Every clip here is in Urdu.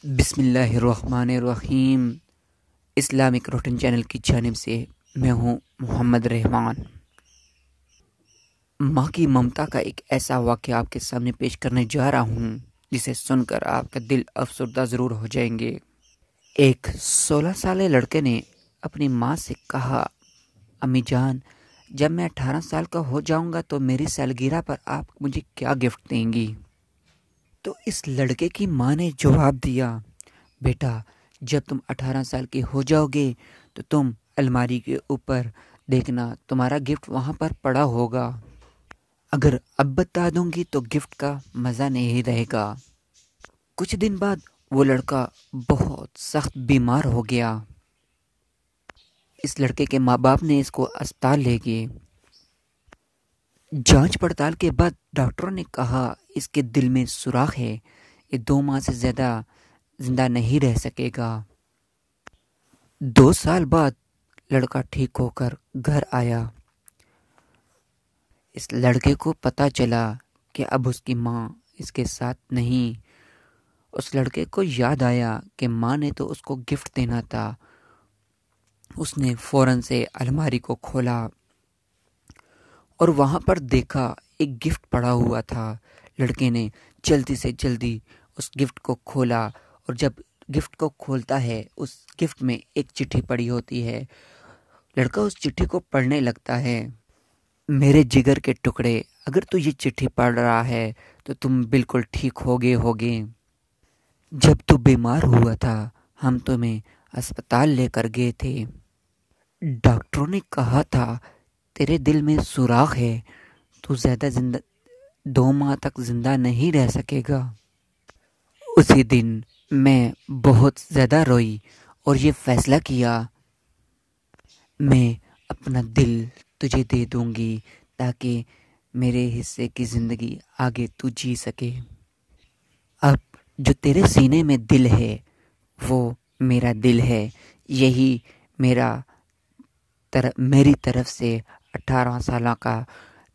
بسم اللہ الرحمن الرحیم۔ اسلامک روٹین چینل کی جانب سے میں ہوں محمد رحمان۔ ماں کی ممتا کا ایک ایسا واقعہ آپ کے سامنے پیش کرنے جا رہا ہوں جسے سن کر آپ کا دل افسردہ ضرور ہو جائیں گے۔ ایک 16 سالے لڑکے نے اپنی ماں سے کہا، امی جان، جب میں 18 سال کا ہو جاؤں گا تو میری سالگرہ پر آپ مجھے کیا گفٹ دیں گی؟ تو اس لڑکے کی ماں نے جواب دیا، بیٹا، جب تم 18 سال کے ہو جاؤ گے تو تم الماری کے اوپر دیکھنا، تمہارا گفٹ وہاں پر پڑا ہوگا۔ اگر اب بتا دوں گی تو گفٹ کا مزہ نہیں رہے گا۔ کچھ دن بعد وہ لڑکا بہت سخت بیمار ہو گیا۔ اس لڑکے کے ماں باپ نے اس کو اسپتال لے گئے۔ جانچ پڑتال کے بعد ڈاکٹروں نے کہا اس کے دل میں سوراخ ہے، یہ 2 ماہ سے زیادہ زندہ نہیں رہ سکے گا۔ 2 سال بعد لڑکا ٹھیک ہو کر گھر آیا۔ اس لڑکے کو پتہ چلا کہ اب اس کی ماں اس کے ساتھ نہیں۔ اس لڑکے کو یاد آیا کہ ماں نے تو اس کو گفٹ دینا تھا۔ اس نے فوراً سے الماری کو کھولا اور وہاں پر دیکھا ایک گفٹ پڑا ہوا تھا۔ لڑکے نے جلدی سے جلدی اس گفٹ کو کھولا، اور جب گفٹ کو کھولتا ہے اس گفٹ میں ایک چٹھی پڑی ہوتی ہے۔ لڑکا اس چٹھی کو پڑھنے لگتا ہے، میرے جگر کے ٹکڑے، اگر تو یہ چٹھی پڑھ رہا ہے تو تم بالکل ٹھیک ہوگے۔ جب تو بیمار ہوا تھا ہم تمہیں اسپتال لے کر گئے تھے۔ ڈاکٹروں نے کہا تھا تیرے دل میں سوراخ ہے، تو زیادہ 2 ماہ تک زندہ نہیں رہ سکے گا۔ اسی دن میں بہت زیادہ روئی اور یہ فیصلہ کیا، میں اپنا دل تجھے دے دوں گی تاکہ میرے حصے کی زندگی آگے تو جی سکے۔ اب جو تیرے سینے میں دل ہے وہ میرا دل ہے، یہی میری طرف سے 18 سالہ کا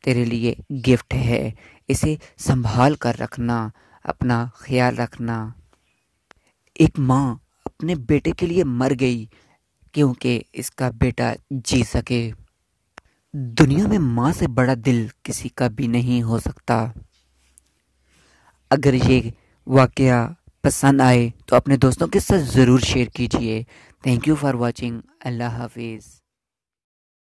تیرے لیے گفٹ ہے، اسے سنبھال کر رکھنا، اپنا خیال رکھنا۔ ایک ماں اپنے بیٹے کے لیے مر گئی کیونکہ اس کا بیٹا جی سکے۔ دنیا میں ماں سے بڑا دل کسی کا بھی نہیں ہو سکتا۔ اگر یہ واقعہ پسند آئے تو اپنے دوستوں کے ساتھ ضرور شیئر کیجیے۔ Thank you for watching. اللہ حافظ۔